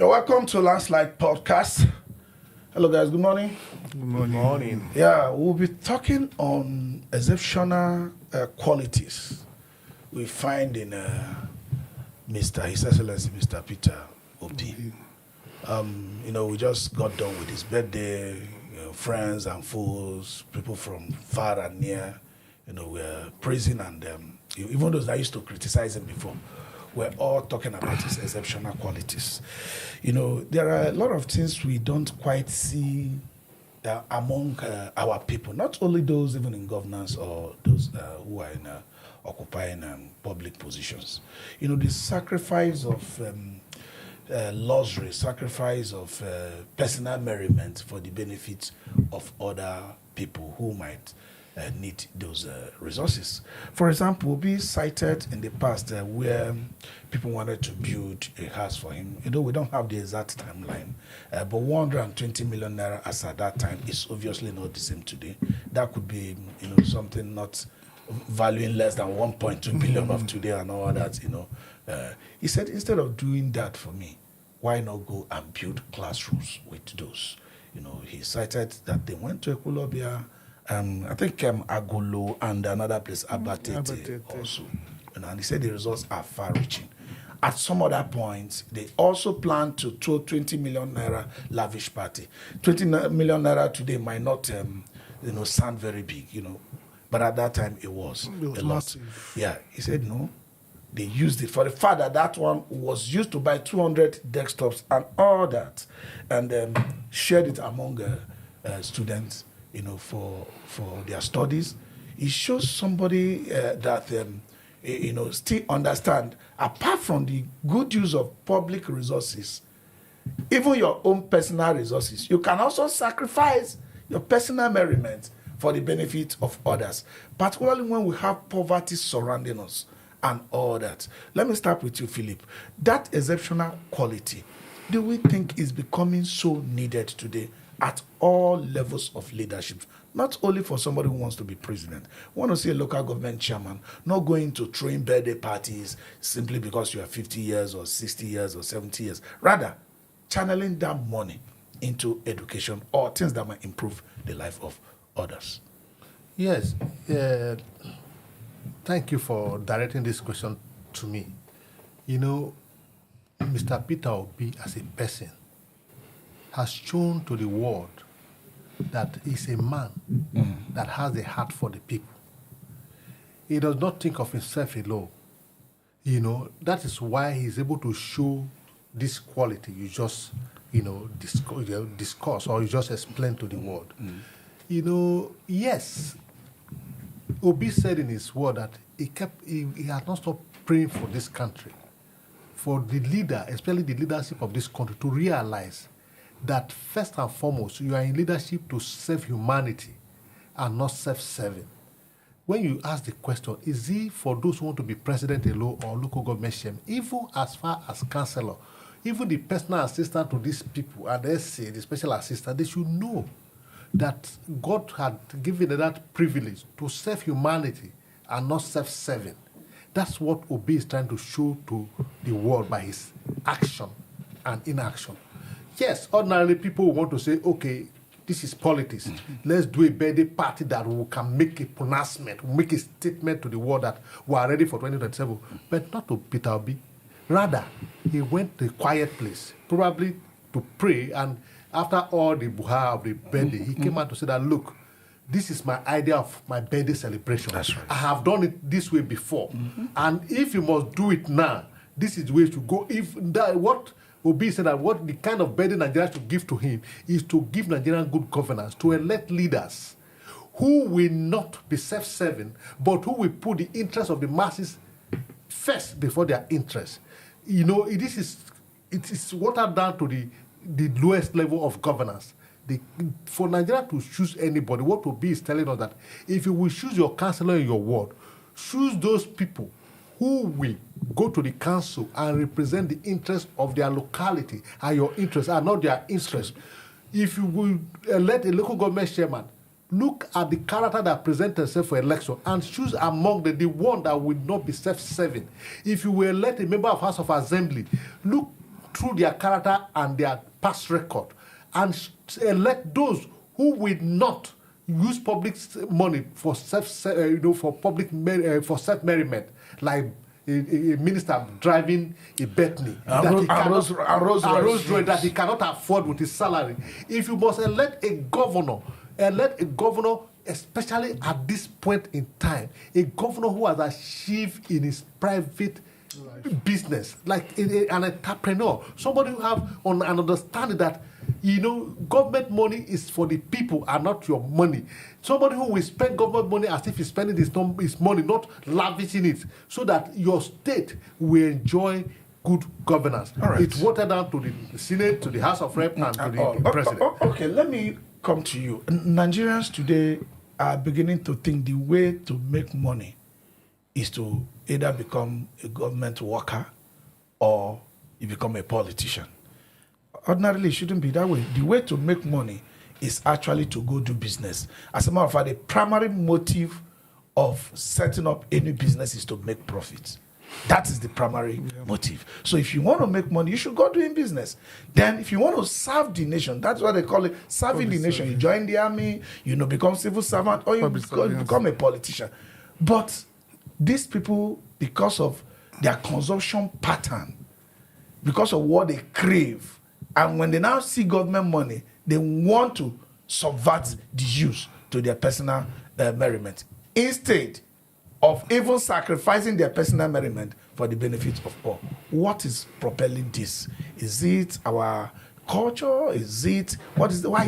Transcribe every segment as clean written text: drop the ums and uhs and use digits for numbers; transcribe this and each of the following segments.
You're welcome to Landslide Podcast. Hello, guys. Good morning. Good morning. Yeah, we'll be talking on exceptional qualities we find in His Excellency Mr. Peter Obis. We just got done with his birthday. Friends and foes, people from far and near, we're praising and even those that used to criticize him before, we're all talking about his exceptional qualities. There are a lot of things we don't quite see among our people, not only those even in governance or those who are in occupying public positions. The sacrifice of luxury, sacrifice of personal merriment for the benefit of other people who might need those resources. For example, we cited in the past where people wanted to build a house for him. We don't have the exact timeline, but 120 million naira as at that time is obviously not the same today. That could be, something not valuing less than 1.2 billion of today and all that, He said, instead of doing that for me, why not go and build classrooms with those? He cited that they went to Ekulobia, I think Agolo and another place, Abatete also. And he said the results are far-reaching. At some other points, they also plan to throw 20 million naira lavish party. 20 million naira today might not, sound very big, but at that time it was a lot. Massive. Yeah, he said no. They used it for the fact that one was used to buy 200 desktops and all that, and shared it among students, for their studies. It shows somebody that still understand, apart from the good use of public resources, even your own personal resources, you can also sacrifice your personal merriment for the benefit of others, particularly when we have poverty surrounding us and all that. Let me start with you, Philip. That exceptional quality, do we think is becoming so needed today at all levels of leadership? Not only for somebody who wants to be president. We want to see a local government chairman not going to throwing birthday parties simply because you are 50 years or 60 years or 70 years. Rather, channeling that money into education or things that might improve the life of others. Yes. Thank you for directing this question to me. Mr. Peter Obis as a person has shown to the world that he's a man that has a heart for the people. He does not think of himself alone. That is why he's able to show this quality you just, discuss or you just explain to the world. Yes, Obis said in his word that he has not stopped praying for this country, for the leader, especially the leadership of this country, to realize that first and foremost, you are in leadership to serve humanity and not self-serving. When you ask the question, is he for those who want to be president alone or local government chairman, even as far as councillor, even the personal assistant to these people, and they say the special assistant, they should know that God had given them that privilege to serve humanity and not self-serving. That's what Obis is trying to show to the world by his action and inaction. Yes, ordinarily people want to say, okay, this is politics. Let's do a birthday party that we can make a pronouncement, make a statement to the world that we are ready for 2027. But not to Peter Obis. Rather, he went to a quiet place, probably to pray, and after all the buha of the birthday, he came out to say that, look, this is my idea of my birthday celebration. That's right. I have done it this way before. And if you must do it now, this is the way to go. If that, what Obis said that what the kind of birthday Nigeria should give to him is to give Nigerian good governance, to elect leaders who will not be self-serving, but who will put the interests of the masses first before their interests. It is watered down to the lowest level of governance. For Nigeria to choose anybody, what Obis is telling us that if you will choose your councillor in your ward, choose those people who will go to the council and represent the interests of their locality and your interests and not their interests. If you will elect a local government chairman, look at the character that presents themselves for election and choose among the one that will not be self-serving. If you will elect a member of House of Assembly, look through their character and their past record, and elect those who will not use public money for for self merriment, like a minister driving a Bentley that he cannot afford with his salary. If you must elect a governor, especially at this point in time, a governor who has achieved in his private business, like an entrepreneur, somebody who have an understanding that government money is for the people and not your money. Somebody who will spend government money as if he's spending his money, not lavishing it, so that your state will enjoy good governance. All right. It's watered down to the Senate, to the House of Rep, and to the President. Okay, let me come to you. Nigerians today are beginning to think the way to make money is to either become a government worker or you become a politician. Ordinarily, it shouldn't be that way. The way to make money is actually to go do business. As a matter of fact, the primary motive of setting up any business is to make profits. That is the primary motive. So if you want to make money, you should go doing business. Then if you want to serve the nation, that's what they call it, serving the nation. You join the army, become civil servant, or you become a politician. But these people, because of their consumption pattern, because of what they crave, and when they now see government money, they want to subvert the use to their personal merriment, instead of even sacrificing their personal merriment for the benefit of all. What is propelling this? Is it our culture? Why is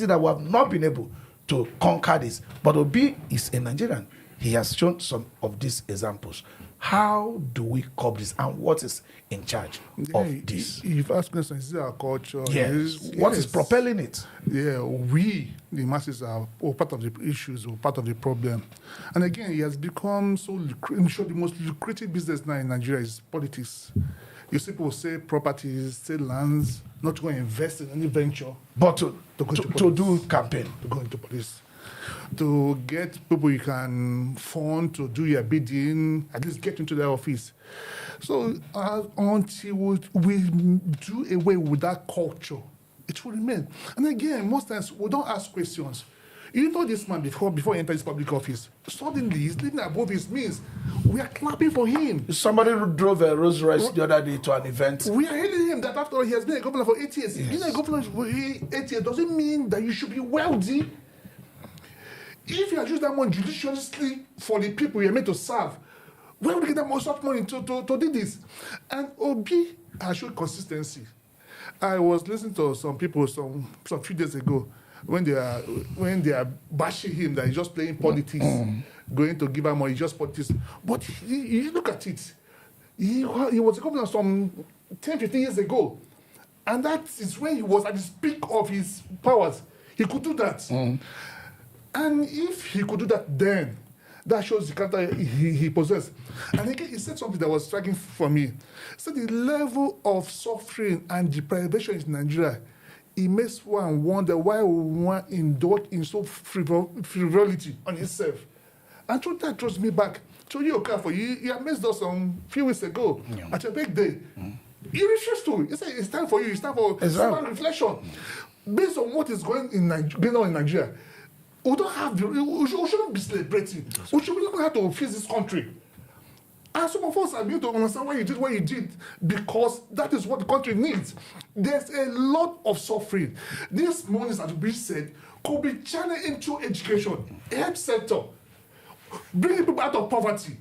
it that we have not been able to conquer this? But Obi is a Nigerian. He has shown some of these examples. How do we curb this, and what is in charge of this? You've asked questions, is it our culture? Yes. What is propelling it? Yeah, we, the masses, are part of the issues, or part of the problem. And again, it has become I'm sure the most lucrative business now in Nigeria is politics. You see people say properties, say lands, not to go and invest in any venture. But to do campaign. To go into police. To get people you can fund to do your bidding, at least get into their office. So until we do away with that culture, it will remain. And again, most times we don't ask questions. You know this man before he enters his public office. Suddenly he's living above his means. We are clapping for him. Somebody who drove a Rolls Royce the other day to an event. We are hailing him that after all he has been a governor for 8 years. Yes. Being a governor for 8 years doesn't mean that you should be wealthy. If you are using that money judiciously for the people you're meant to serve, where would you get that much money to do this? And Obi has shown consistency. I was listening to some people some few days ago when they are bashing him that he's just playing politics, going to give him money, just politics. But you look at it, he was a governor some 10, 15 years ago. And that is when he was at the peak of his powers. He could do that. And if he could do that then, that shows the character he possessed. And again, he said something that was striking for me. He said the level of suffering and deprivation in Nigeria, it makes one wonder why one indulge in so frivolity on itself. And through that draws me back to you, Okafor. You amazed us some few weeks ago at your birthday. You refused to. You said it's time for you. It's time for reflection. Based on what is going on in Nigeria, we shouldn't be celebrating. We should be looking how to face this country. And some of us are going to understand why you did what you did, because that is what the country needs. There's a lot of suffering. These monies, as we said, could be channeled into education, health sector, bringing people out of poverty.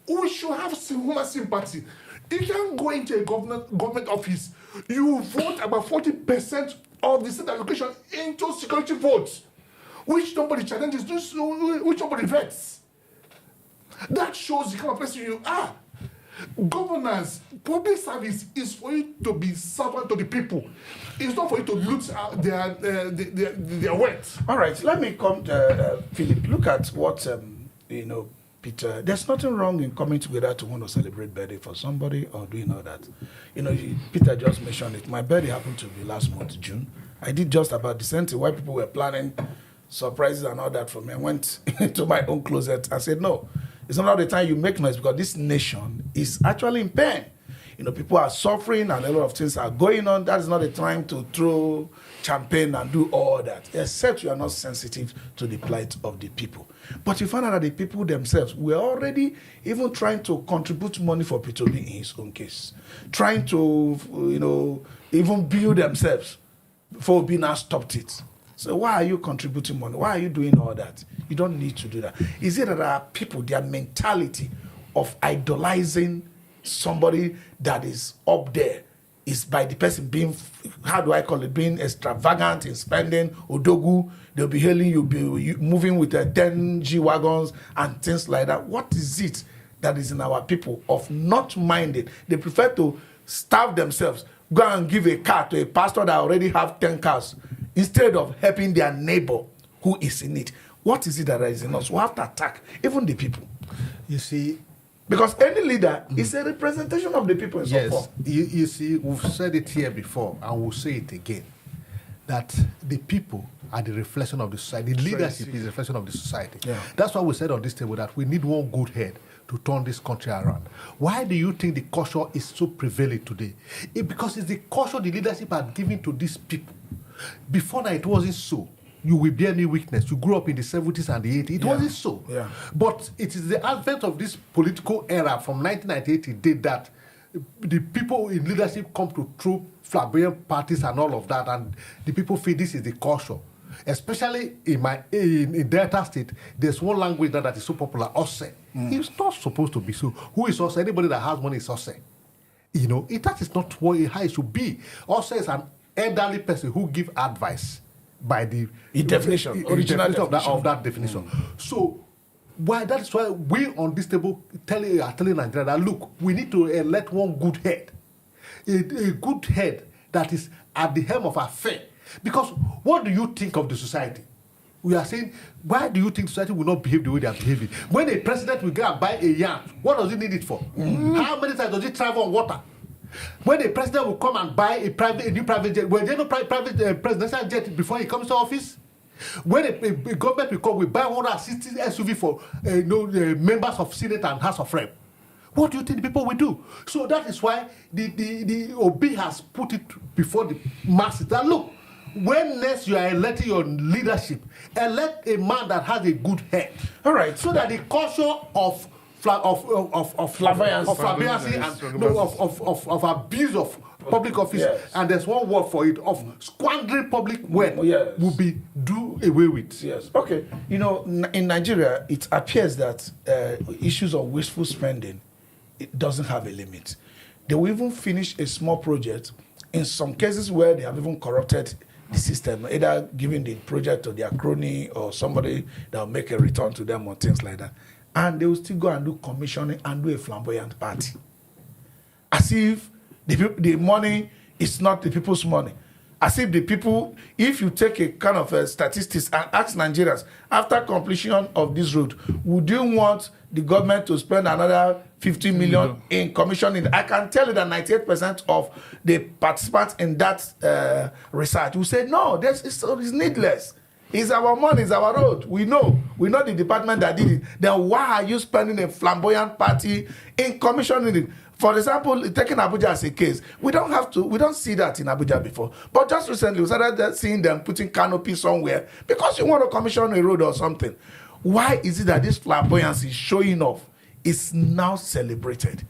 We should have human sympathy. You can go into a government office, you vote about 40% of the state allocation into security votes, which nobody challenges, which nobody vets. That shows the kind of person you are. Governance, public service is for you to be servant to the people. It's not for you to loot their wealth. All right, let me come to Philip. Look at what Peter. There's nothing wrong in coming together to want to celebrate birthday for somebody or doing all that. Peter just mentioned it. My birthday happened to be last month, June. I did just about the same thing while people were planning surprises and all that for me. I went into my own closet and said, no, it's not all the time you make noise, because this nation is actually in pain. people are suffering and a lot of things are going on. That is not the time to throw champagne and do all that, except you are not sensitive to the plight of the people. But you find out that the people themselves were already even trying to contribute money for P2B in his own case, trying to, even build themselves before Obi now stopped it. So why are you contributing money? Why are you doing all that? You don't need to do that. Is it that there are people, their mentality of idolizing somebody that is up there is by the person being, being extravagant in spending, odogu, they'll be hailing you, be moving with 10 G-Wagons and things like that. What is it that is in our people of not minding? They prefer to starve themselves, go and give a car to a pastor that already have 10 cars, instead of helping their neighbor who is in it. What is it that is in us? We have to attack even the people. You see, because any leader is a representation of the people in some form. You see, we've said it here before, and we'll say it again, that the people are the reflection of the society. The leadership is the reflection of the society. Yeah. That's why we said on this table that we need one good head to turn this country around. Why do you think the culture is so prevalent today? Because it's the culture the leadership are giving to these people. Before that, it wasn't so. You will bear any weakness. You grew up in the 70s and the 80s. It wasn't so. Yeah. But it is the advent of this political era from 1998 did that the people in leadership come to throw flamboyant parties and all of that, and the people feel this is the culture. Especially in Delta State, there's one language that is so popular, Ose. It's not supposed to be so. Who is Ose? Anybody that has money is Ose. That is not how it should be. Ose is an elderly person who give advice by the definition, original definition of that definition. So, that's why we on this table are telling Nigeria that, look, we need to elect one good head, a good head that is at the helm of our affair. Because what do you think of the society? We are saying, why do you think society will not behave the way they are behaving? When a president will go and buy a yacht, what does he need it for? How many times does he travel on water? When a president will come and buy a new private jet, well, there no private presidential jet before he comes to office. When a government will come, we buy 160 SUV for members of Senate and House of Rep. What do you think the people will do? So that is why the Obi has put it before the masses that, look, when next you are electing your leadership, elect a man that has a good head. All right. So that the culture of abuse of public office, and there's one word for it, of squandering public wealth, will be do away with. Yes. Okay. In Nigeria, it appears that issues of wasteful spending, it doesn't have a limit. They will even finish a small project in some cases where they have even corrupted the system, either giving the project to their crony or somebody that will make a return to them or things like that. And they will still go and do commissioning and do a flamboyant party. As if the money is not the people's money. As if the people, if you take a kind of statistics and ask Nigerians, after completion of this road, would you want the government to spend another 50 million in commissioning? I can tell you that 98% of the participants in that research will say, no, it's needless. It's our money, it's our road. We know the department that did it. Then why are you spending a flamboyant party in commissioning it? For example, taking Abuja as a case, we don't see that in Abuja before. But just recently, we started seeing them putting canopy somewhere because you want to commission a road or something. Why is it that this flamboyance is showing off is now celebrated?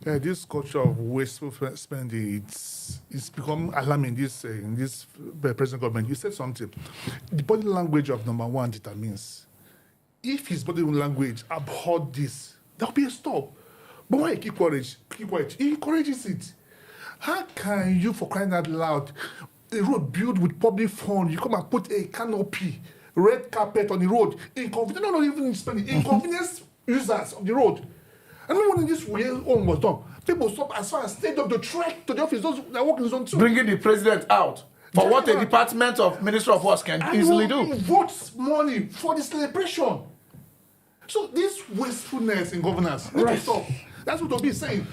This culture of wasteful spending, it's become alarming in this present government. You said something. The body language of number one determines. If his body language abhorred this, there'll be a stop. But why keep quiet? He encourages it. How can you, for crying out loud, a road built with public funds, you come and put a canopy, red carpet on the road, not even spending, inconvenience users of the road. And then when this way home was done, people stop as far as stayed up the trek to the office, those that work in zone 2. Bringing the president out for what a department of Minister of Works can easily do. Votes money for the celebration. So this wastefulness in governance, let us stop. That's what Obi is saying.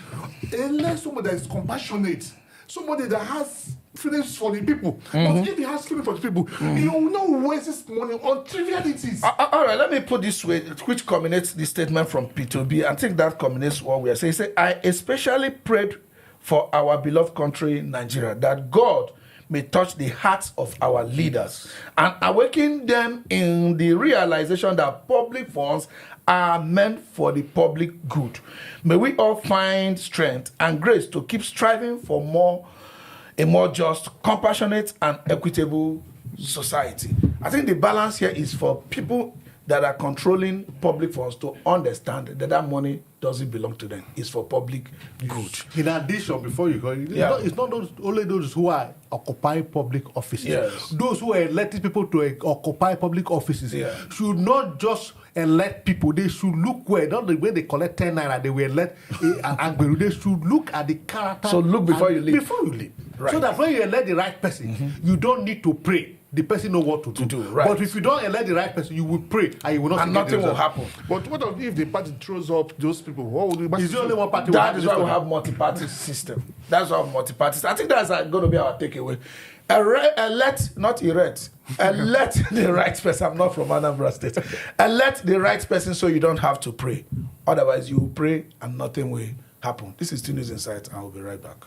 Unless somebody that is compassionate, somebody that has feelings for the people. But if he has feelings for the people, he will not waste his money on trivialities. All right, let me put this way, which culminates the statement from P2B. I think that culminates what we are saying. He said, I especially prayed for our beloved country, Nigeria, that God may touch the hearts of our leaders and awaken them in the realization that public funds are meant for the public good. May we all find strength and grace to keep striving for a more just, compassionate, and equitable society. I think the balance here is for people that are controlling public funds to understand that that money doesn't belong to them. It's for public good. In addition, before you go, it's not only those who are occupying public offices. Yes. Those who are electing people to occupy public offices should not just elect people. They should look not the way they collect 10 naira, they will elect an Angberu. They should look at the character. So look before you leave. Before you leave. Right. So that when you elect the right person, you don't need to pray. The person know what to do. Right. But if you don't elect the right person, you will pray and you will not. And nothing will happen. But what if the party throws up those people? What will the party It's the only one party. That is why we have multi-party system. That's why we have multi-party. I think that's going to be our takeaway. Elect the right person. I'm not from Anambra State. Elect the right person so you don't have to pray. Otherwise, you will pray and nothing will happen. This is Tunis Insight. I will be right back.